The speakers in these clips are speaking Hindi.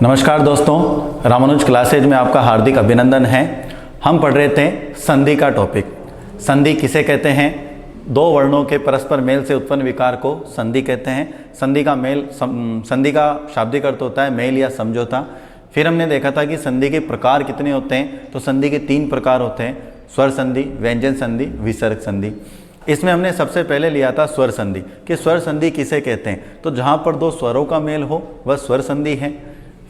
नमस्कार दोस्तों, रामानुज क्लासेज में आपका हार्दिक अभिनंदन है। हम पढ़ रहे थे संधि का टॉपिक। संधि किसे कहते हैं? दो वर्णों के परस्पर मेल से उत्पन्न विकार को संधि कहते हैं। संधि का शाब्दिक अर्थ होता है मेल या समझौता। फिर हमने देखा था कि संधि के प्रकार कितने होते हैं, तो संधि के 3 प्रकार होते हैं: स्वर संधि, व्यंजन संधि, विसर्ग संधि। इसमें हमने सबसे पहले लिया था स्वर संधि कि स्वर संधि किसे कहते हैं, तो जहाँ पर 2 स्वरों का मेल हो वह स्वर संधि है।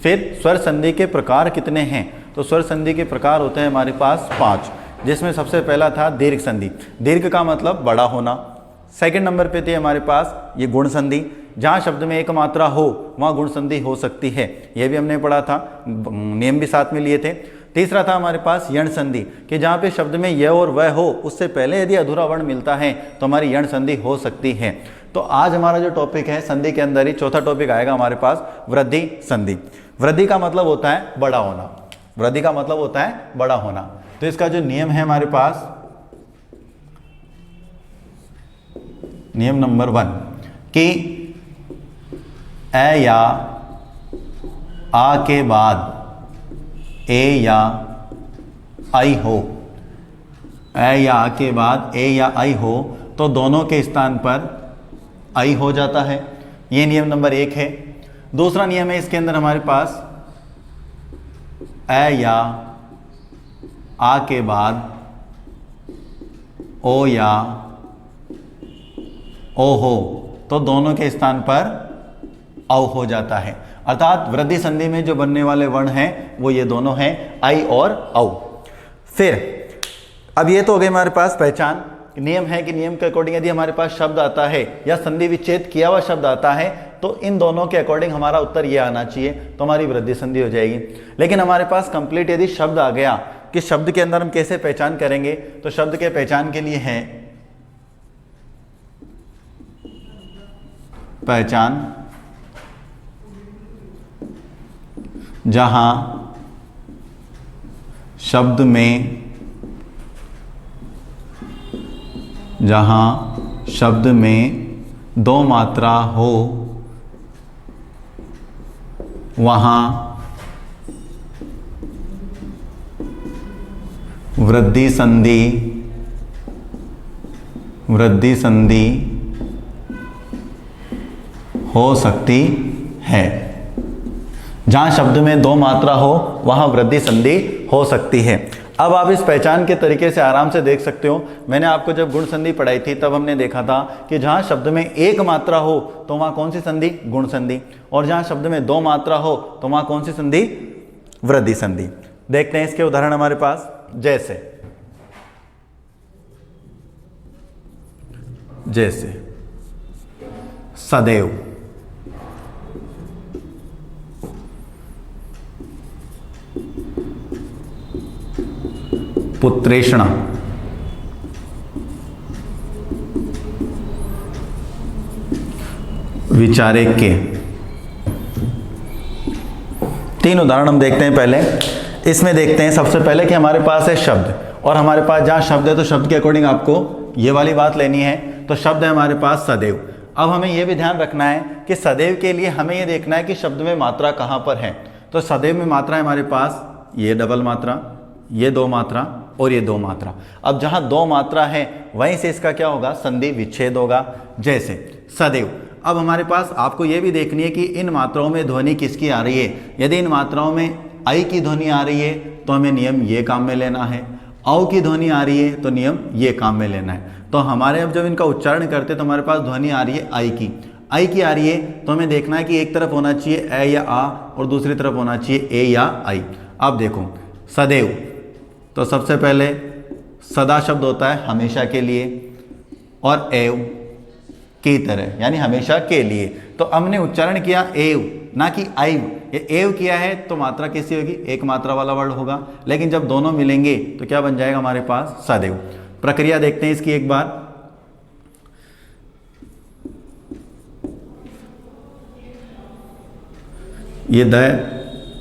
फिर स्वर संधि के प्रकार कितने हैं, तो स्वर संधि के प्रकार होते हैं हमारे पास 5, जिसमें सबसे पहला था दीर्घ संधि। दीर्घ का मतलब बड़ा होना। सेकंड नंबर पे थी हमारे पास ये गुण संधि, जहाँ शब्द में एक मात्रा हो वहाँ गुण संधि हो सकती है, यह भी हमने पढ़ा था, नियम भी साथ में लिए थे। तीसरा था हमारे पास यण संधि कि जहाँ पे शब्द में यह और वह हो, उससे पहले यदि अधूरा वर्ण मिलता है तो हमारी यण संधि हो सकती है। तो आज हमारा जो टॉपिक है संधि के अंदर ही चौथा टॉपिक आएगा हमारे पास वृद्धि संधि। वृद्धि का मतलब होता है बड़ा होना। वृद्धि का मतलब होता है बड़ा होना। तो इसका जो नियम है हमारे पास, नियम नंबर 1 कि ए या आ के बाद ए या आई हो, ए या आ के बाद ए या आई हो तो दोनों के स्थान पर आई हो जाता है। ये नियम नंबर 1 है। दूसरा नियम है इसके अंदर हमारे पास ए या आ के बाद ओ या ओ हो तो दोनों के स्थान पर औ हो जाता है। अर्थात वृद्धि संधि में जो बनने वाले वर्ण हैं वो ये दोनों हैं, आई और औ। फिर अब ये तो हो गई हमारे पास पहचान। नियम है कि नियम के अकॉर्डिंग यदि हमारे पास शब्द आता है या संधि विच्छेद किया हुआ शब्द आता है तो इन दोनों के अकॉर्डिंग हमारा उत्तर ये आना चाहिए, तो हमारी वृद्धि संधि हो जाएगी। लेकिन हमारे पास कंप्लीट यदि शब्द आ गया कि शब्द के अंदर हम कैसे पहचान करेंगे, तो शब्द के पहचान के लिए है पहचान जहां शब्द में 2 मात्रा हो वहां वृद्धि संधि हो सकती है। जहां शब्द में 2 मात्रा हो वहां वृद्धि संधि हो सकती है। अब आप इस पहचान के तरीके से आराम से देख सकते हो। मैंने आपको जब गुण संधि पढ़ाई थी तब हमने देखा था कि जहां शब्द में 1 मात्रा हो तो वहां कौन सी संधि? गुण संधि। और जहां शब्द में 2 मात्रा हो तो वहां कौन सी संधि? वृद्धि संधि। देखते हैं इसके उदाहरण हमारे पास। जैसे सदैव, पुत्रेषणा, विचारे के। 3 उदाहरण हम देखते हैं। पहले इसमें देखते हैं सबसे पहले कि हमारे पास है शब्द, और हमारे पास जहां शब्द है तो शब्द के अकॉर्डिंग आपको ये वाली बात लेनी है। तो शब्द है हमारे पास सदैव। अब हमें यह भी ध्यान रखना है कि सदैव के लिए हमें यह देखना है कि शब्द में मात्रा कहां पर है। तो सदैव में मात्रा है हमारे पास ये डबल मात्रा, ये 2 मात्रा और ये 2 मात्रा। अब जहां 2 मात्रा है वहीं से इसका क्या होगा? संधि विच्छेद होगा। जैसे सदैव। अब हमारे पास आपको यह भी देखनी है कि इन मात्राओं में ध्वनि किसकी आ रही है। यदि इन मात्राओं में आई की ध्वनि आ रही है तो हमें नियम ये काम में लेना है, औ की ध्वनि आ रही है तो नियम ये काम में लेना है। तो हमारे अब जब इनका उच्चारण करते तो हमारे पास ध्वनि आ रही है आई की आ रही है तो हमें देखना है कि एक तरफ होना चाहिए ए या आ और दूसरी तरफ होना चाहिए ए या आई। अब देखो सदैव, तो सबसे पहले सदा शब्द होता है हमेशा के लिए, और एव की तरह यानी हमेशा के लिए। तो हमने उच्चारण किया एव ना कि आइव। ये एव किया है तो मात्रा कैसी होगी? 1 मात्रा वाला वर्ड होगा। लेकिन जब दोनों मिलेंगे तो क्या बन जाएगा हमारे पास? सदैव। प्रक्रिया देखते हैं इसकी एक बार। ये द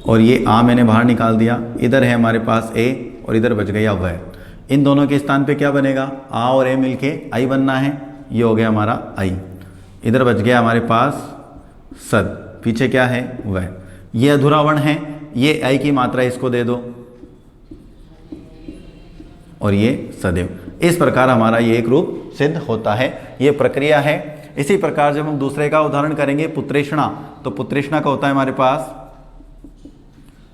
और ये आ मैंने बाहर निकाल दिया। इधर है हमारे पास ए और इधर बच गया वह। इन दोनों के स्थान पे क्या बनेगा? आ और ए मिलके आई बनना है। ये हो गया हमारा आई। इधर बच गया हमारे पास सद, पीछे क्या है? वह। ये अधूरा वर्ण है, ये आई की मात्रा इसको दे दो और ये सदैव। इस प्रकार हमारा ये एक रूप सिद्ध होता है, ये प्रक्रिया है। इसी प्रकार जब हम दूसरे का उदाहरण करेंगे पुत्रेषणा, तो पुत्रेषणा का होता है हमारे पास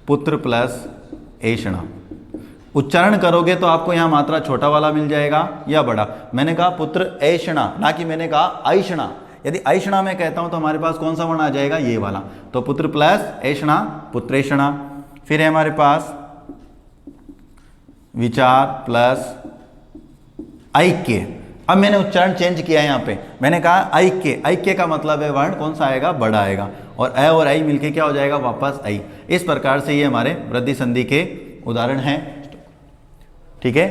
पुत्र प्लस एषणा। उच्चारण करोगे तो आपको यहाँ मात्रा छोटा वाला मिल जाएगा या बड़ा। मैंने कहा पुत्र ऐषणा, ना कि मैंने कहा ऐषणा। यदि ऐषणा में कहता हूँ तो हमारे पास कौन सा वर्ण आ जाएगा, ये वाला। तो पुत्र प्लस ऐषणा पुत्रेषणा। फिर है हमारे पास विचार प्लस ऐक्य। अब मैंने उच्चारण चेंज किया है यहाँ पे, मैंने कहा ऐक्य। ऐक्य का मतलब है वर्ण कौन सा आएगा, बड़ा आएगा, और अ और आई मिलके क्या हो जाएगा, वापस आई। इस प्रकार से ये हमारे वृद्धि संधि के उदाहरण हैं। ठीक है,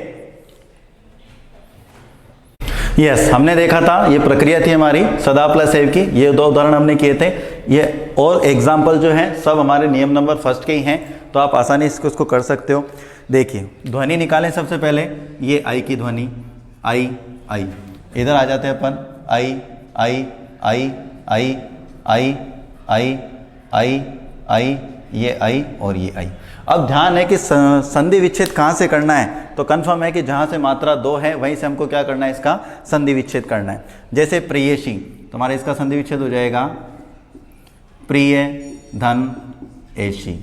यस, हमने देखा था ये प्रक्रिया थी हमारी सदा प्लस एव की। ये दो उदाहरण हमने किए थे। ये और एग्जाम्पल जो हैं सब हमारे नियम नंबर फर्स्ट के ही हैं, तो आप आसानी से इसको कर सकते हो। देखिए ध्वनि निकालें सबसे पहले, ये आई की ध्वनि, आई आई। इधर आ जाते हैं अपन, आई आई आई आई आई आई आई आई, ये आई और ये आई। अब ध्यान है कि संधि विच्छेद कहाँ से करना है, तो कन्फर्म है कि जहाँ से मात्रा दो है वहीं से हमको क्या करना है, इसका संधि विच्छेद करना है। जैसे प्रियेशी, तुम्हारा इसका संधि विच्छेद हो जाएगा प्रिय धन एशी,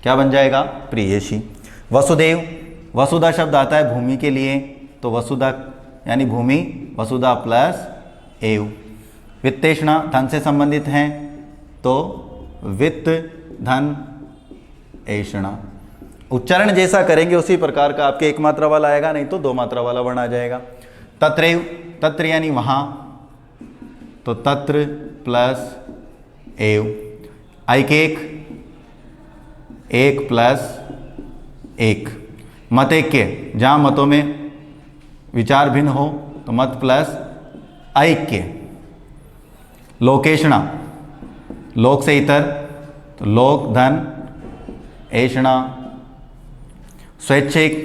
क्या बन जाएगा, प्रियेशी। वसुदेव, वसुधा शब्द आता है भूमि के लिए, तो वसुधा यानी भूमि, वसुधा प्लस एव। वित्तेषणा धन से संबंधित हैं, तो वित्त धन ऐषणा। उच्चारण जैसा करेंगे उसी प्रकार का आपके एक मात्रा वाला आएगा, नहीं तो दो मात्रा वाला वर्ण आ जाएगा। तत्रैव, तत्र यानी वहाँ, तो तत्र प्लस एव। ऐकेक, एक प्लस एक। मतैक्य, जहाँ मतों में विचार भिन्न हो तो मत प्लस ऐक्य। लोकेषणा, लोक से इतर, तो लोक धन ऐषणा। स्वैच्छिक,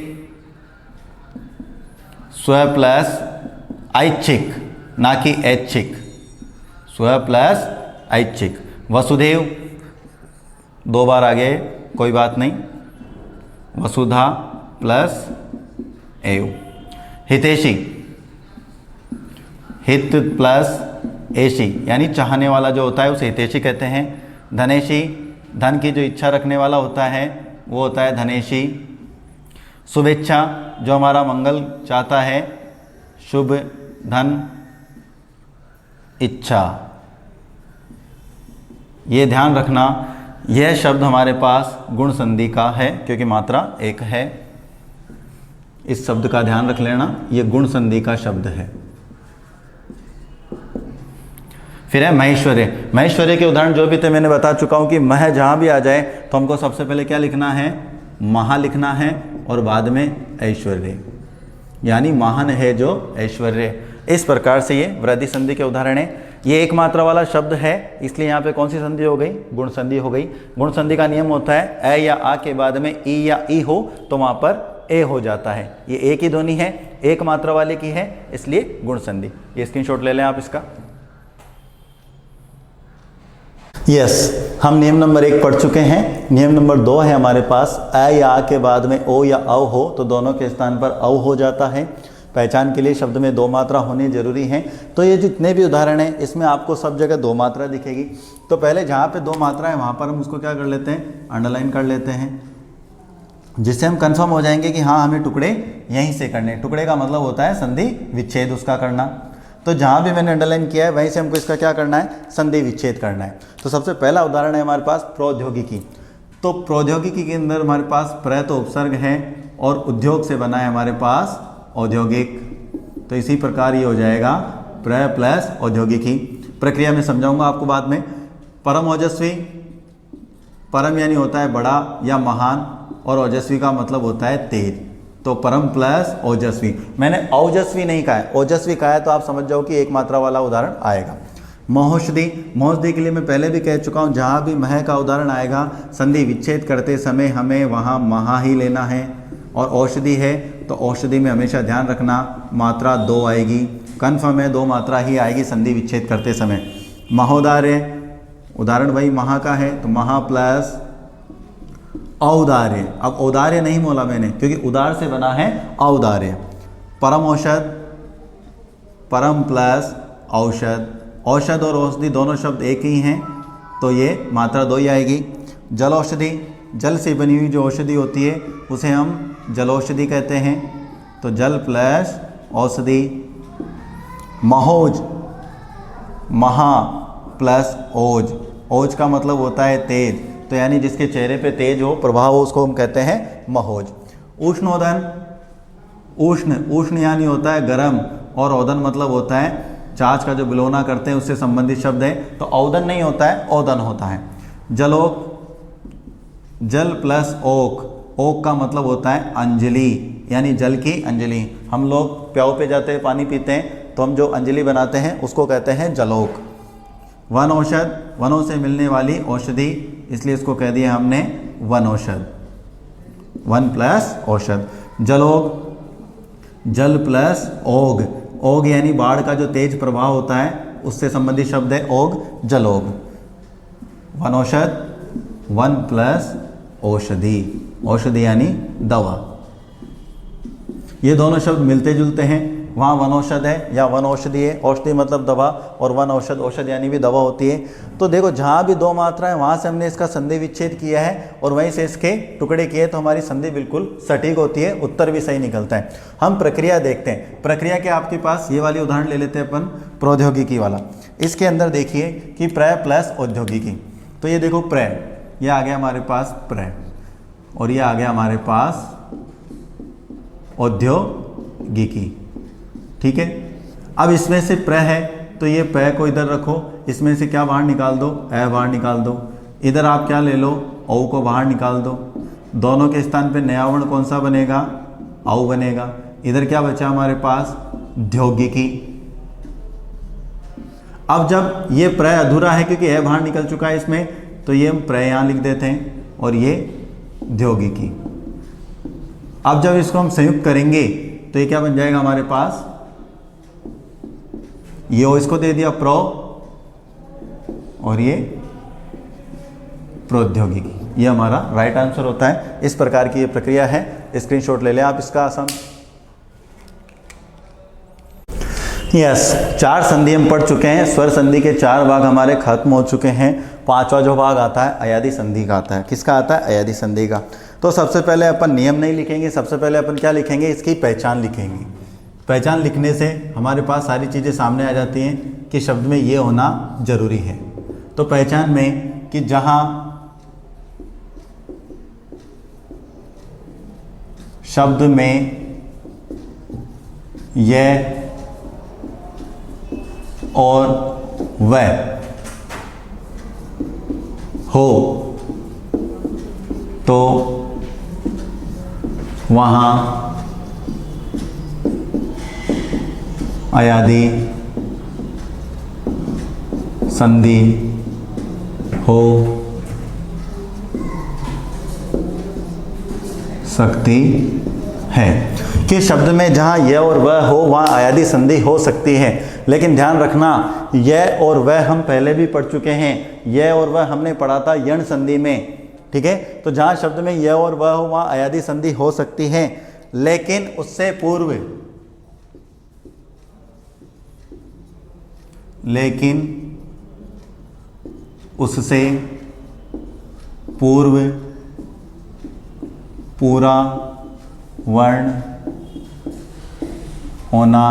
स्व प्लस ऐच्छिक, ना कि ऐच्छिक, स्व प्लस ऐच्छिक। वसुदेव, दो बार आ गए, कोई बात नहीं, वसुधा प्लस एव। हितैषी, हित प्लस ऐशी, यानी चाहने वाला जो होता है उसे हितैषी कहते हैं। धनेशी, धन की जो इच्छा रखने वाला होता है वो होता है धनेशी। शुभेच्छा, जो हमारा मंगल चाहता है, शुभ धन इच्छा। ये ध्यान रखना, यह शब्द हमारे पास गुण संधि का है क्योंकि मात्रा एक है। इस शब्द का ध्यान रख लेना, यह गुण संधि का शब्द है। फिर है महेश्वर्य। महेश्वर्य के उदाहरण जो भी थे मैंने बता चुका हूं कि मह जहां भी आ जाए तो हमको सबसे पहले क्या लिखना है, महा लिखना है, और बाद में ऐश्वर्य, यानी महान है जो ऐश्वर्य। इस प्रकार से ये वृद्धि संधि के उदाहरण है। ये एक मात्रा वाला शब्द है, इसलिए यहाँ पे कौन सी संधि हो गई, गुण संधि हो गई। गुण संधि का नियम होता है ए या आ के बाद में ई या ई हो तो वहाँ पर ए हो जाता है। ये एक ही ध्वनि है, एक मात्रा वाले की है, इसलिए गुण संधि। ये स्क्रीनशॉट ले लें आप इसका। यस, हम नियम नंबर 1 पढ़ चुके हैं। नियम नंबर 2 है हमारे पास, ए या आ के बाद में ओ या औ हो तो दोनों के स्थान पर औ हो जाता है। पहचान के लिए शब्द में दो मात्रा होनी जरूरी है। तो ये जितने भी उदाहरण हैं इसमें आपको सब जगह दो मात्रा दिखेगी। तो पहले जहाँ पे दो मात्रा है वहाँ पर हम उसको क्या कर लेते हैं, अंडरलाइन कर लेते हैं, जिससे हम कंफर्म हो जाएंगे कि हाँ हमें टुकड़े यहीं से करने। टुकड़े का मतलब होता है संधि विच्छेद उसका करना। तो जहाँ भी मैंने अंडरलाइन किया है वहीं से हमको इसका क्या करना है, संधि विच्छेद करना है। तो सबसे पहला उदाहरण है हमारे पास प्रौद्योगिकी। तो प्रौद्योगिकी के अंदर हमारे पास प्र तो उपसर्ग है और उद्योग से बना है हमारे पास औद्योगिक। तो इसी प्रकार ये हो जाएगा प्र प्लस औद्योगिकी। प्रक्रिया में समझाऊंगा आपको बाद में। परम ओजस्वी, परम यानी होता है बड़ा या महान, और ओजस्वी का मतलब होता है तेज। तो परम प्लस ओजस्वी। मैंने औजस्वी नहीं कहा है, ओजस्वी कहा है, तो आप समझ जाओ कि एक मात्रा वाला उदाहरण आएगा। महोषधि, महोषधि के लिए मैं पहले भी कह चुका हूँ, जहाँ भी मह का उदाहरण आएगा संधि विच्छेद करते समय हमें वहाँ महा ही लेना है। और औषधि है तो औषधि में हमेशा ध्यान रखना मात्रा दो आएगी, कन्फर्म है दो मात्रा ही आएगी संधि विच्छेद करते समय। महोदर्य उदाहरण वही महा का है तो महा प्लस औदार्य। अब औदार्य नहीं बोला मैंने क्योंकि उदार से बना है औदार्य। परम औषध, परम प्लस औषध। औषध और औषधि दोनों शब्द एक ही हैं तो ये मात्रा 2 ही आएगी। जल औषधि, जल से बनी हुई जो औषधि होती है उसे हम जल औषधि कहते हैं तो जल प्लस औषधि। महोज, महा प्लस ओज। ओज का मतलब होता है तेज, तो यानी जिसके चेहरे पे तेज हो, प्रभाव हो, उसको हम कहते हैं महोज। उष्णोदन, उष्ण, उष्ण यानी होता है गर्म, और ओदन मतलब होता है छाछ का जो बिलोना करते हैं उससे संबंधित शब्द है, तो औदन नहीं होता है, ओदन होता है। जलोक, जल प्लस ओक। ओक का मतलब होता है अंजलि, यानी जल की अंजलि। हम लोग प्याऊ पे जाते हैं, पानी पीते हैं, तो हम जो अंजलि बनाते हैं उसको कहते हैं जलोक। वन औषध, वनों से मिलने वाली औषधि, इसलिए इसको कह दिया हमने वन औषध, वन प्लस औषध। जलोग, जल प्लस ओग। ओग यानी बाढ़ का जो तेज प्रभाव होता है उससे संबंधित शब्द है ओग, जलोग। वन औषध, वन प्लस औषधि। औषधि यानी दवा। ये दोनों शब्द मिलते जुलते हैं। वहाँ वन औषध है या वन औषधि है, औषधि मतलब दवा, और वन औषध, औषध यानी भी दवा होती है। तो देखो जहाँ भी 2 मात्रा है वहाँ से हमने इसका संधि विच्छेद किया है और वहीं से इसके टुकड़े किए, तो हमारी संधि बिल्कुल सटीक होती है, उत्तर भी सही निकलता है। हम प्रक्रिया देखते हैं। प्रक्रिया के आपके पास ये वाली उदाहरण ले लेते हैं अपन, प्रौद्योगिकी वाला। इसके अंदर देखिए कि प्र प्लस औद्योगिकी, तो ये देखो प्र, ये आ गया हमारे पास प्र, और ये आ गया हमारे पास औद्योगिकी। ठीक है, अब इसमें से प्र है तो ये प्र को इधर रखो, इसमें से क्या बाहर निकाल दो, ए बाहर निकाल दो। इधर आप क्या ले लो, औ को बाहर निकाल दो। दोनों के स्थान पे नया वर्ण कौन सा बनेगा, औ बनेगा। इधर क्या बचा हमारे पास, औद्योगिकी। अब जब ये प्र अधूरा है क्योंकि ए बाहर निकल चुका है इसमें, तो ये हम प्र यहाँ लिख देते हैं और ये औद्योगिकी। अब जब इसको हम संयुक्त करेंगे तो ये क्या बन जाएगा हमारे पास, ये ओ इसको दे दिया प्रो, और ये प्रौद्योगिकी। ये हमारा राइट आंसर होता है। इस प्रकार की ये प्रक्रिया है। स्क्रीनशॉट ले लें आप इसका आसान। यस, 4 संधि हम पढ़ चुके हैं। स्वर संधि के 4 भाग हमारे खत्म हो चुके हैं। 5वां जो भाग आता है अयादी संधि का आता है। किसका आता है, अयादी संधि का। तो सबसे पहले अपन नियम नहीं लिखेंगे, सबसे पहले अपन क्या लिखेंगे, इसकी पहचान लिखेंगे। पहचान लिखने से हमारे पास सारी चीज़ें सामने आ जाती हैं कि शब्द में ये होना जरूरी है। तो पहचान में कि जहाँ शब्द में यह और वह हो तो वहाँ अयादी संधि हो सकती है। कि शब्द में जहाँ यह और वह हो वहाँ अयादी संधि हो सकती है। लेकिन ध्यान रखना, यह और वह हम पहले भी पढ़ चुके हैं। यह और वह हमने पढ़ा था यण संधि में। ठीक है, तो जहाँ शब्द में यह और वह हो वहाँ अयादी संधि हो सकती है, लेकिन उससे पूर्व, लेकिन उससे पूर्व पूरा वर्ण होना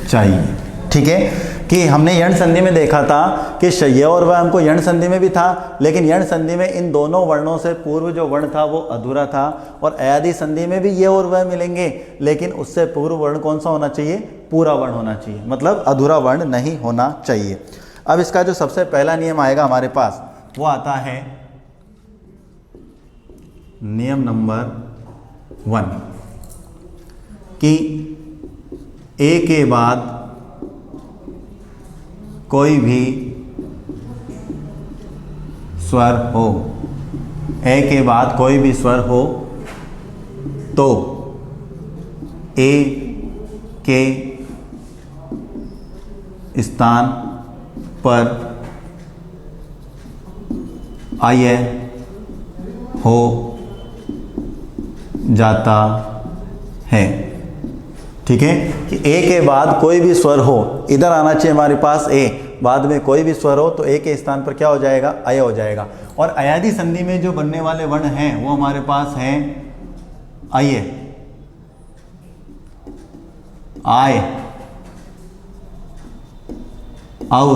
चाहिए। ठीक है, कि हमने यण संधि में देखा था कि य और वह हमको यण संधि में भी था, लेकिन यण संधि में इन दोनों वर्णों से पूर्व जो वर्ण था वो अधूरा था, और अयादी संधि में भी ये और वह मिलेंगे, लेकिन उससे पूर्व वर्ण कौन सा होना चाहिए, पूरा वर्ण होना चाहिए, मतलब अधूरा वर्ण नहीं होना चाहिए। अब इसका जो सबसे पहला नियम आएगा हमारे पास वो आता है नियम नंबर 1 कि ए के बाद कोई भी स्वर हो, ए के बाद कोई भी स्वर हो तो ए के स्थान पर आय हो जाता है। ठीक है, कि ए के बाद कोई भी स्वर हो, इधर आना चाहिए हमारे पास ए, बाद में कोई भी स्वर हो तो ए के स्थान पर क्या हो जाएगा, अय हो जाएगा। और अयादी संधि में जो बनने वाले वर्ण हैं वो हमारे पास हैं अय, आय, अव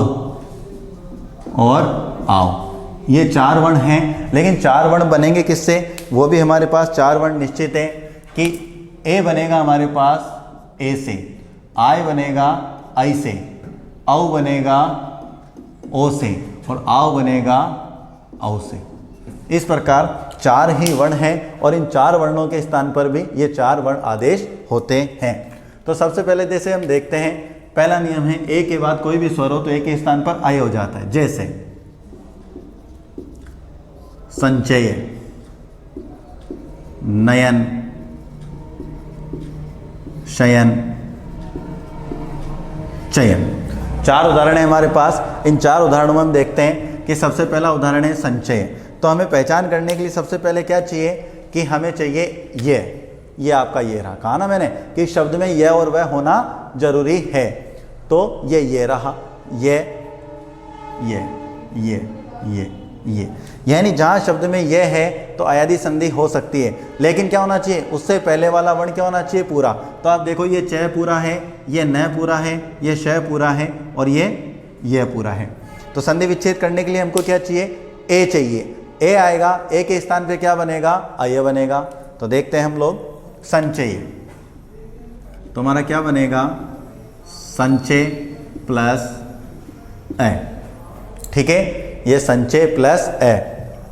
और आव। ये 4 वर्ण हैं, लेकिन 4 वर्ण बनेंगे किससे, वो भी हमारे पास 4 वर्ण निश्चित है कि ए बनेगा हमारे पास ए से, आय बनेगा आई से, औ बनेगा ओ से और आव बनेगा औ से। इस प्रकार 4 ही वर्ण हैं और इन 4 वर्णों के स्थान पर भी ये 4 वर्ण आदेश होते हैं। तो सबसे पहले जैसे हम देखते हैं, पहला नियम है ए के बाद कोई भी स्वर हो तो ए के स्थान पर आय हो जाता है। जैसे संचय, नयन, शयन, चयन। 4 उदाहरण है हमारे पास। इन 4 उदाहरणों में हम देखते हैं कि सबसे पहला उदाहरण है संचय। तो हमें पहचान करने के लिए सबसे पहले क्या चाहिए कि हमें चाहिए ये आपका ये रहा, कहा ना मैंने कि शब्द में यह और वह होना जरूरी है। तो ये रहा, ये यानी जहाँ शब्द में यह है तो अयादी संधि हो सकती है, लेकिन क्या होना चाहिए, उससे पहले वाला वर्ण क्या होना चाहिए, पूरा। तो आप देखो ये च पूरा है, ये न पूरा है, ये श पूरा है और ये पूरा है। तो संधि विच्छेद करने के लिए हमको क्या चाहिए, ए चाहिए। ए आएगा, ए के स्थान पे क्या बनेगा, अय बनेगा। तो देखते हैं हम लोग संचय, तो हमारा क्या बनेगा, संचय प्लस अ। ठीक है, ये संचय प्लस अ।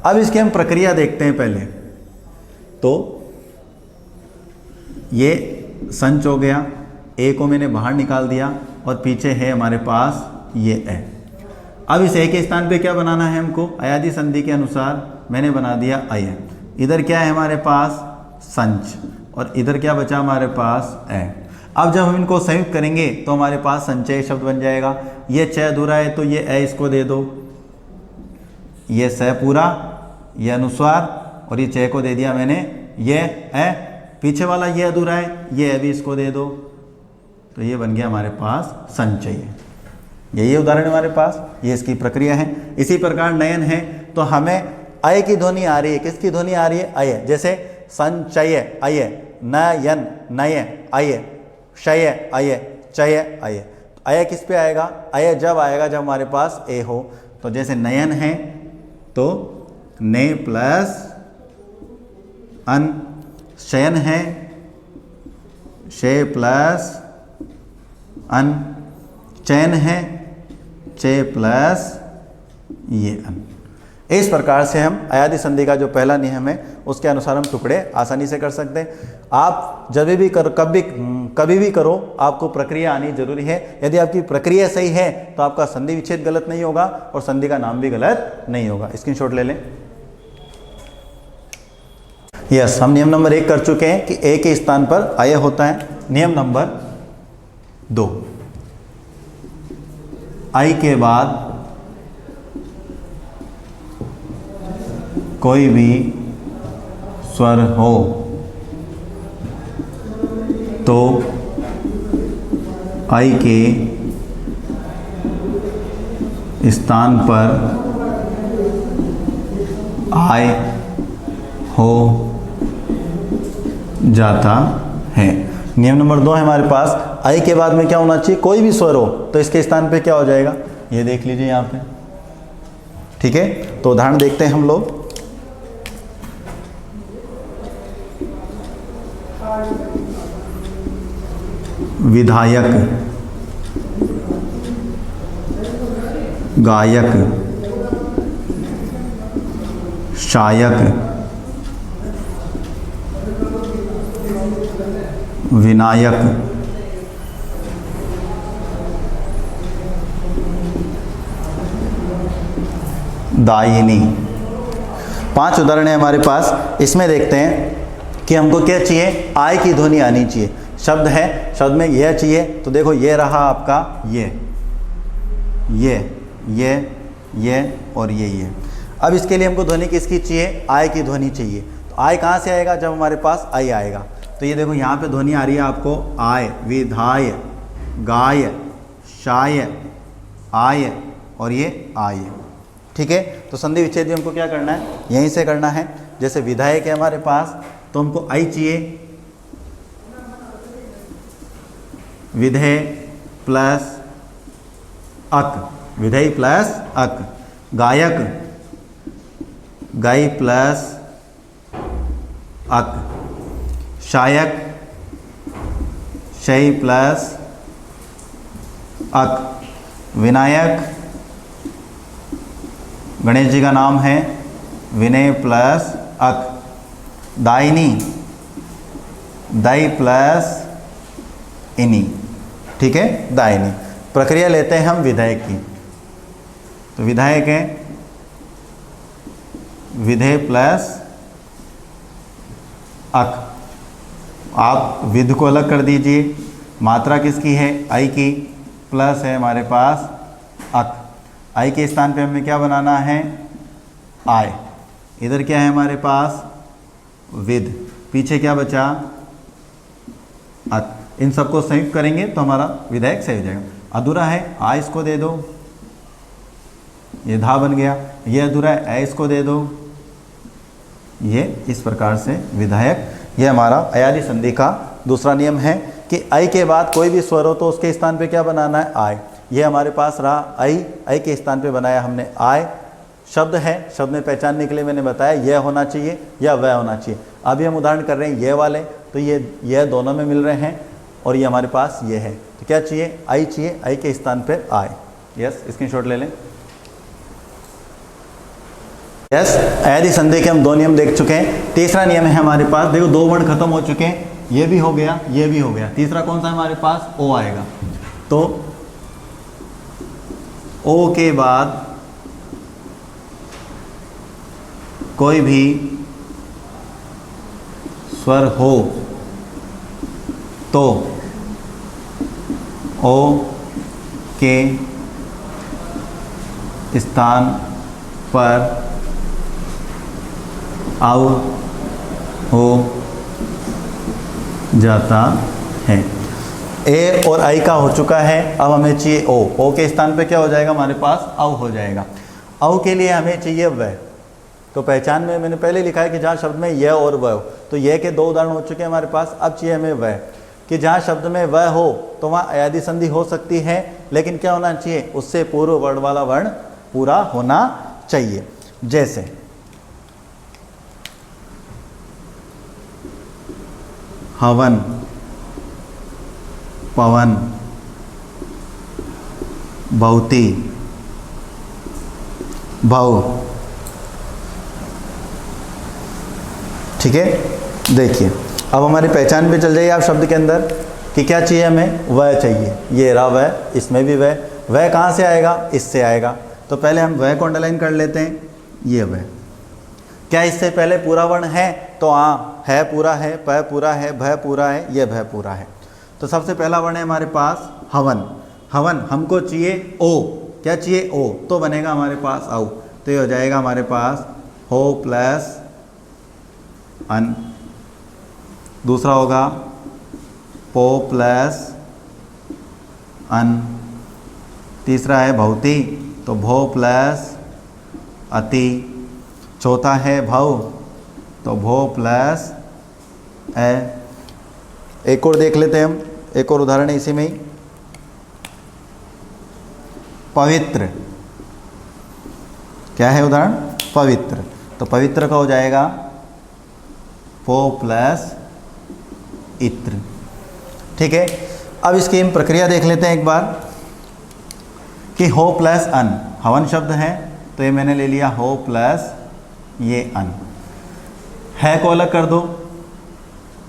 अब इसकी हम प्रक्रिया देखते हैं पहले। तो ये संच हो गया, ए को मैंने बाहर निकाल दिया और पीछे है हमारे पास ये अ। अब इस ए के स्थान पे क्या बनाना है हमको, अयादी संधि के अनुसार मैंने बना दिया अय। इधर क्या है हमारे पास, संच, और इधर क्या बचा हमारे पास अ। अब जब हम इनको संयुक्त करेंगे तो हमारे पास संचय शब्द बन जाएगा। ये च अधूरा है तो ये अ इसको दे दो, ये स पूरा, ये अनुस्वार और ये च को दे दिया मैंने, ये अ, पीछे वाला ये अधूरा है, ये अ भी इसको दे दो। तो ये बन गया हमारे पास संचय। यही उदाहरण हमारे पास, ये इसकी प्रक्रिया है। इसी प्रकार नयन है, तो हमें अय की ध्वनि आ रही है, किसकी ध्वनि आ रही है, अय। जैसे संचय अय, नयन नय अय, शय अय, चय अय। अय किस पे आएगा, अय जब आएगा जब हमारे पास ए हो। तो जैसे नयन है तो ने प्लस अन, शयन है शे प्लस अन, चयन है चे प्लस ये अन। इस प्रकार से हम अयादी संधि का जो पहला नियम है उसके अनुसार हम टुकड़े आसानी से कर सकते हैं। आप जब भी करो, कभी भी करो, आपको प्रक्रिया आनी जरूरी है। यदि आपकी प्रक्रिया सही है तो आपका संधि विच्छेद गलत नहीं होगा और संधि का नाम भी गलत नहीं होगा। स्क्रीनशॉट ले लें। यस, हम नियम नंबर 1 कर चुके हैं कि ए के स्थान पर अय होता है। नियम नंबर 2, आई के बाद कोई भी स्वर हो तो आई के स्थान पर आय हो जाता है। नियम नंबर 2 है हमारे पास, आई के बाद में क्या होना चाहिए, कोई भी स्वर हो तो इसके स्थान पे क्या हो जाएगा, ये देख लीजिए यहाँ पे। ठीक है, तो उदाहरण देखते हैं हम लोग। विधायक, गायक, शायक, विनायक, दायिनी। 5 उदाहरण है हमारे पास। इसमें देखते हैं कि हमको क्या चाहिए, आय की ध्वनि आनी चाहिए। शब्द है, शब्द में यह चाहिए, तो देखो ये रहा आपका ये, ये और ये। अब इसके लिए हमको ध्वनि किसकी चाहिए? आय की ध्वनि चाहिए। तो आय कहाँ से आएगा? जब हमारे पास आई आएगा। तो ये देखो यहाँ पे ध्वनि आ रही है आपको आय, विधाय, गाय, शाय, आय और ये आय। ठीक है, तो संधि विच्छेद हमको क्या करना है? यहीं से करना है। जैसे विधायक है हमारे पास, तो हमको आई चाहिए, विधेय प्लस अक, विधेय प्लस अक। गायक, गाय प्लस अक। शायक, शय प्लस अक। विनायक, गणेश जी का नाम है, विनय प्लस अक। दायिनी, दाई प्लस इनी। ठीक है, दायिनी। प्रक्रिया लेते हैं हम विधायक की। तो विधायक है विधेय प्लस अक। आप विध को अलग कर दीजिए। मात्रा किसकी है? आई की। प्लस है हमारे पास अक। आई के स्थान पे हमें क्या बनाना है? आय। इधर क्या है हमारे पास? विध। पीछे क्या बचा? अक। इन सबको संयुक्त करेंगे तो हमारा विधायक सही हो जाएगा। अधूरा है, आ इसको दे दो, ये धा बन गया। ये अधूरा है, ए इसको दे दो। ये इस प्रकार से विधायक, ये हमारा अयादी संधि का दूसरा नियम है कि आई के बाद कोई भी स्वर हो तो उसके स्थान पे क्या बनाना है? आय। ये हमारे पास रहा आई, आई के स्थान पे बनाया हमने आय। शब्द है, शब्द में पहचानने के लिए मैंने बताया यह होना चाहिए या वह होना चाहिए। अभी हम उदाहरण कर रहे हैं ये वाले, तो ये दोनों में मिल रहे हैं और ये हमारे पास ये है। तो क्या चाहिए? आई चाहिए, आई के स्थान पर आय। यस, स्क्रीनशॉट ले लें। यस, अयादी संधि के हम दो नियम देख चुके हैं। तीसरा नियम है हमारे पास, देखो दो वर्ण खत्म हो चुके हैं, ये भी हो गया, ये भी हो गया। तीसरा कौन सा है हमारे पास? ओ आएगा। तो ओ के बाद कोई भी स्वर हो तो ओ के स्थान पर आउ हो जाता है। ए और आई का हो चुका है, अब हमें चाहिए ओ। ओ के स्थान पे क्या हो जाएगा हमारे पास? औ हो जाएगा। औ के लिए हमें चाहिए वह। तो पहचान में मैंने पहले लिखा है कि जहाँ शब्द में यह और वह हो, तो यह के दो उदाहरण हो चुके हैं हमारे पास। अब चाहिए हमें वह, कि जहाँ शब्द में वह हो तो वहाँ अयादी संधि हो सकती है, लेकिन क्या होना चाहिए? उससे पूर्व वर्ण वाला वर्ण पूरा होना चाहिए। जैसे हवन, पवन, भवती, भव। ठीक है, देखिए अब हमारी पहचान पे चल जाइए आप शब्द के अंदर कि क्या चाहिए हमें? वह चाहिए। ये रहा वह, इसमें भी वह। वह कहाँ से आएगा? इससे आएगा। तो पहले हम वह को अंडरलाइन कर लेते हैं। ये वह, क्या इससे पहले पूरा वर्ण है? तो हाँ, है पूरा है, प पूरा है, भ पूरा है, ये भय पूरा है। तो सबसे पहला वर्ण है हमारे पास हवन। हवन हमको चाहिए ओ। क्या चाहिए? ओ। तो बनेगा हमारे पास औ। तो ये हो जाएगा हमारे पास हो प्लस अन। दूसरा होगा पो प्लस अन। तीसरा है भवती, तो भो प्लस अति। चौथा है भव, तो भो प्लस ए। एक और देख लेते हैं हम, एक और उदाहरण है इसी में ही। पवित्र, क्या है उदाहरण? पवित्र। तो पवित्र का हो जाएगा पो प्लस इत्र। ठीक है, अब इसकी हम प्रक्रिया देख लेते हैं एक बार कि हो प्लस अन। हवन शब्द है तो ये मैंने ले लिया हो प्लस ये अन। है को अलग कर दो,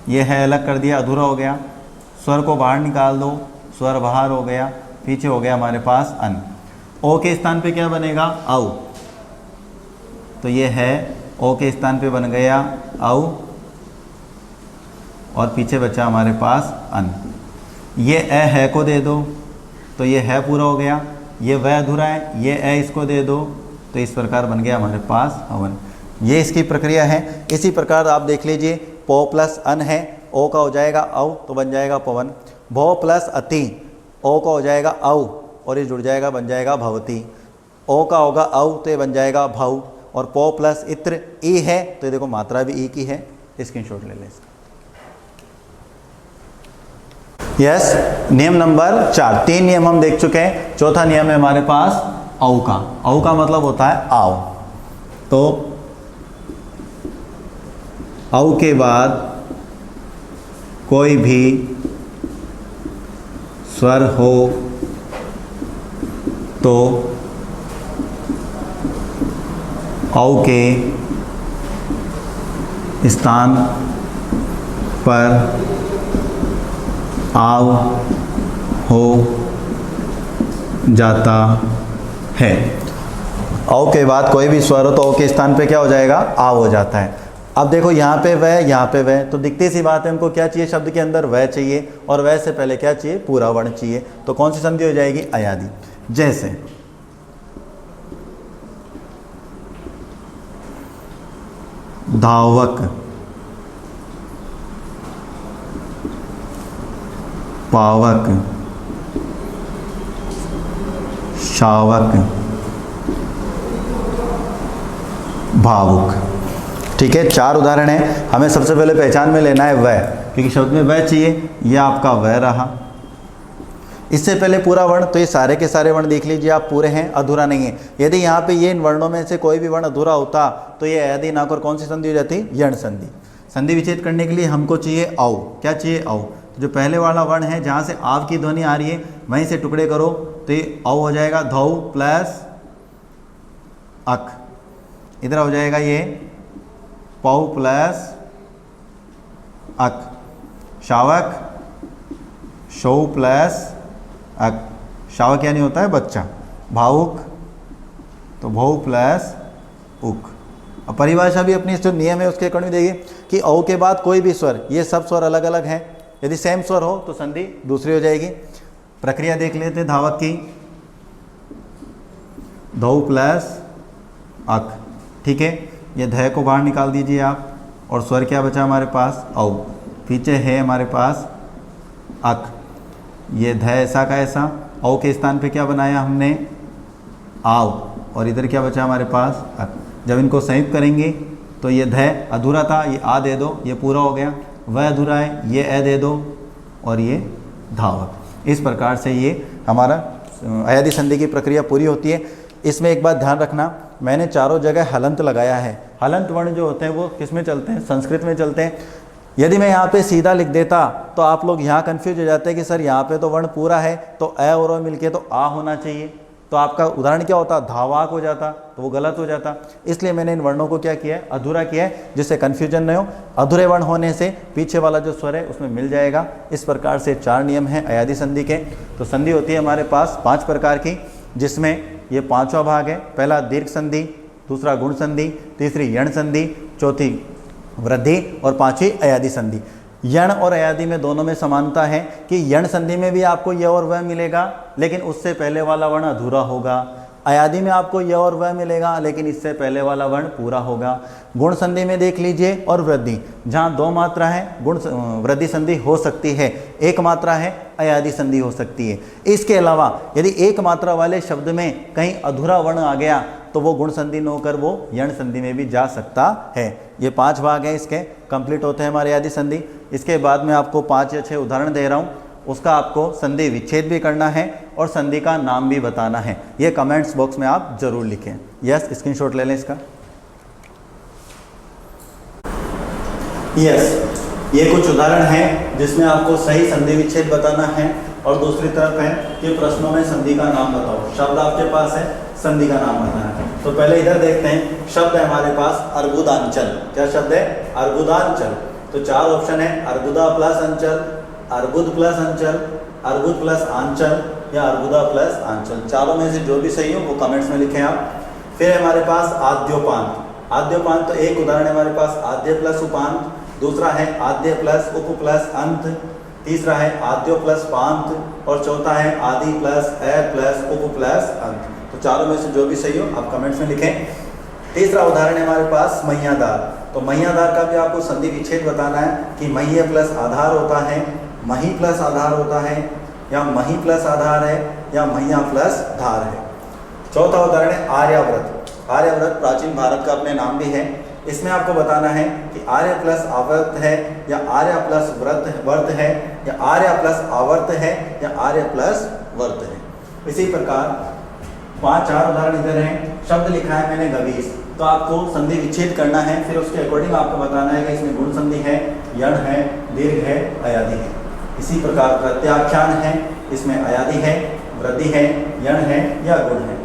ये है अलग कर दिया, अधूरा हो गया। स्वर को बाहर निकाल दो, स्वर बाहर हो गया, पीछे हो गया हमारे पास अन। ओ के स्थान पे क्या बनेगा? औ। तो ये है ओ के स्थान पे बन गया औ और पीछे बचा हमारे पास अन। ये ए है को दे दो, तो ये है पूरा हो गया। ये वह अधूरा है, ये ए इसको दे दो, तो इस प्रकार बन गया हमारे पास हवन। ये इसकी प्रक्रिया है। इसी प्रकार आप देख लीजिए, पो प्लस अन है, ओ का हो जाएगा औ तो बन जाएगा पवन। भो प्लस अति, ओ का हो जाएगा औ और ये जुड़ जाएगा बन जाएगा भवती। ओ का होगा औ तो ये बन जाएगा भव। और पो प्लस इत्र ई है तो ये देखो मात्रा भी ई की है, स्क्रीनशॉट ले लें इसका। यस, नियम नंबर 4, 3 नियम हम देख चुके हैं। चौथा नियम है हमारे पास औ का। औ का मतलब होता है आओ। तो औ के बाद कोई भी स्वर हो तो औ के स्थान पर आव हो जाता है। औ के बाद कोई भी स्वर हो तो औ के स्थान पे क्या हो जाएगा, आव हो जाता है। अब देखो यहाँ पे वह, यहाँ पे वह, तो दिखती सी बात है, हमको क्या चाहिए, शब्द के अंदर वह चाहिए और वह से पहले क्या चाहिए, पूरा वर्ण चाहिए। तो कौन सी संधि हो जाएगी, अयादि। जैसे धावक, पावक, शावक, भावुक। ठीक है, 4 उदाहरण है। हमें सबसे पहले पहचान में लेना है वह, क्योंकि शब्द में वह चाहिए, यह आपका वह रहा। इससे पहले पूरा वर्ण, तो ये सारे के सारे वर्ण देख लीजिए आप पूरे हैं, अधूरा नहीं है। यदि यहाँ पे ये इन वर्णों में से कोई भी वर्ण अधूरा होता तो ये अयादि ना कर कौन सी संधि हो जाती, यण संधि। संधि विच्छेद करने के लिए हमको चाहिए औ। क्या चाहिए, औ। जो पहले वाला वर्ण है जहाँ से आव की ध्वनि आ रही है वहीं से टुकड़े करो तो ये औ हो जाएगा, धौ प्लस अक। इधर हो जाएगा ये पौ प्लस अक। शावक, शौ प्लस अक। शावक यानी होता है बच्चा। भावुक तो भौ प्लस उक। अब परिभाषा भी अपनी जो नियम है उसके अकॉर्डिंग देखिए कि औ के बाद कोई भी स्वर, ये सब स्वर अलग अलग हैं। यदि सेम स्वर हो तो संधि दूसरी हो जाएगी। प्रक्रिया देख लेते हैं धावक की, धौ प्लस अक। ठीक है, ये ध को बाहर निकाल दीजिए आप, और स्वर क्या बचा हमारे पास, औ। पीछे है हमारे पास अक। ये ध ऐसा का ऐसा, औ के स्थान पे क्या बनाया हमने, आव, और इधर क्या बचा हमारे पास, अक। जब इनको संयुक्त करेंगे तो ये ध अधूरा था, ये आ दे दो, ये पूरा हो गया। वह अधूरा है, ये ए दे दो, और ये धावक। इस प्रकार से ये हमारा अयादि संधि की प्रक्रिया पूरी होती है। इसमें एक बात ध्यान रखना, मैंने चारों जगह हलंत लगाया है। हलंत वर्ण जो होते हैं वो किस में चलते हैं, संस्कृत में चलते हैं। यदि मैं यहाँ पे सीधा लिख देता तो आप लोग यहाँ कंफ्यूज हो जाते हैं कि सर यहाँ पे तो वर्ण पूरा है तो अ और अ मिलके तो आ होना चाहिए, तो आपका उदाहरण क्या होता, धावाक हो जाता, तो वो गलत हो जाता। इसलिए मैंने इन वर्णों को क्या किया है, अधूरा किया है, जिससे कन्फ्यूजन नहीं हो। अधूरे वर्ण होने से पीछे वाला जो स्वर है उसमें मिल जाएगा। इस प्रकार से 4 नियम हैं अयादि संधि के। तो संधि होती है हमारे पास 5 प्रकार की, जिसमें ये 5वां भाग है। पहला दीर्घ संधि, दूसरा गुण संधि, तीसरी यण संधि, चौथी वृद्धि और 5वीं अयादि संधि। यण और अयादि में दोनों में समानता है कि यण संधि में भी आपको य और वह मिलेगा, लेकिन उससे पहले वाला वर्ण अधूरा होगा। अयादि में आपको य और वह मिलेगा, लेकिन इससे पहले वाला वर्ण पूरा होगा। गुण संधि में देख लीजिए और वृद्धि, जहाँ 2 मात्रा है गुण वृद्धि संधि हो सकती है, 1 मात्रा है अयादि संधि हो सकती है। इसके अलावा यदि 1 मात्रा वाले शब्द में कहीं अधूरा वर्ण आ गया तो वो गुण संधि न होकर वो यण संधि में भी जा सकता है। ये 5 भाग हैं इसके, कंप्लीट होते हैं हमारे अयादि संधि। इसके बाद मैं आपको 5 या 6 उदाहरण दे रहा हूँ, उसका आपको संधि विच्छेद भी करना है और संधि का नाम भी बताना है। ये कमेंट्स बॉक्स में आप जरूर लिखें। यस, स्क्रीनशॉट ले लें इसका। यस, ये कुछ उदाहरण हैं जिसमें आपको सही संधि विच्छेद बताना है, और दूसरी तरफ है कि प्रश्नों में संधि का नाम बताओ। शब्द आपके पास है, संधि का नाम बताना है। तो पहले इधर देखते हैं, शब्द है हमारे पास अर्बुदांचल। क्या शब्द है, अर्बुदांचल। तो 4 ऑप्शन है, अर्बुदा प्लस अंचल, अर्बुद प्लस अंचल, अर्बुद प्लस आंचल या अर्बुदा प्लस आंचल। चारों में से जो भी सही हो वो कमेंट्स में लिखें आप। फिर हमारे पास आद्योपांत। आद्योपांत तो एक उदाहरण है हमारे पास, आद्य प्लस उपांत। दूसरा है आद्य प्लस उप प्लस अंत। तीसरा है आद्यो प्लस पांत और चौथा है आदि प्लस एर प्लस उप प्लस अंत। तो चारों में से जो भी सही हो आप कमेंट्स में लिखें। तीसरा उदाहरण है हमारे पास मैयादार। तो मैयादार का भी आपको संधि विच्छेद बताना है कि मह्य प्लस आधार होता है, मही प्लस आधार होता है, या मही प्लस आधार है, या मैया प्लस धार है। चौथा उदाहरण है आर्याव्रत। आर्याव्रत प्राचीन भारत का अपने नाम भी है। इसमें आपको बताना है कि आर्य प्लस आवर्त है, या आर्य प्लस वर्त है, या आर्य प्लस आवर्त है, या आर्य प्लस वर्त है। इसी प्रकार 5-4 उदाहरण इधर हैं। शब्द लिखा है मैंने गवीस, तो आपको संधि विच्छेद करना है, फिर उसके अकॉर्डिंग आपको बताना है कि इसमें गुण संधि है, यण है, दीर्घ है, अयादि है। इसी प्रकार प्रत्याख्यान है, इसमें अयादि है, वृद्धि है, यण है या गुण है।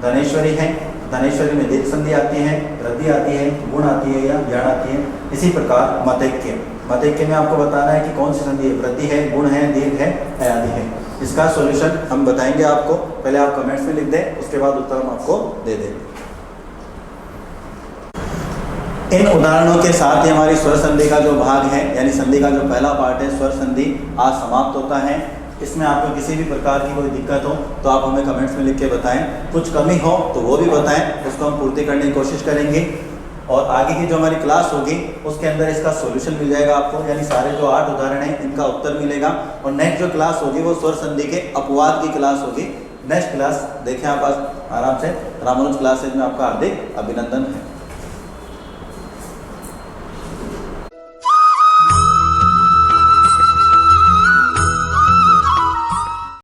धनेश्वरी है, धनेश्वरी में दीर्घ संधि आती है, वृद्धि आती है, गुण आती है या यण आती है। इसी प्रकार मतैक्य, मतैक्य में आपको बताना है कि कौन सी संधि है, वृद्धि है, गुण है, दीर्घ है, अयादि है। इसका सॉल्यूशन हम बताएंगे आपको, पहले आप कमेंट्स में लिख दें, उसके बाद उत्तर हम आपको दे देंगे। इन उदाहरणों के साथ ही हमारी स्वर संधि का जो भाग है, यानी संधि का जो पहला पार्ट है स्वर संधि, आज समाप्त होता है। इसमें आपको किसी भी प्रकार की कोई दिक्कत हो तो आप हमें कमेंट्स में लिख के बताएं, कुछ कमी हो तो वो भी बताएं, उसको हम पूर्ति करने की कोशिश करेंगे। और आगे की जो हमारी क्लास होगी उसके अंदर इसका सॉल्यूशन मिल जाएगा आपको, यानी सारे जो 8 उदाहरण हैं इनका उत्तर मिलेगा। और नेक्स्ट जो क्लास होगी वो स्वर संधि के अपवाद की क्लास होगी। नेक्स्ट क्लास देखें आप आज आराम से। रामानुज क्लासेज में आपका हार्दिक अभिनंदन है।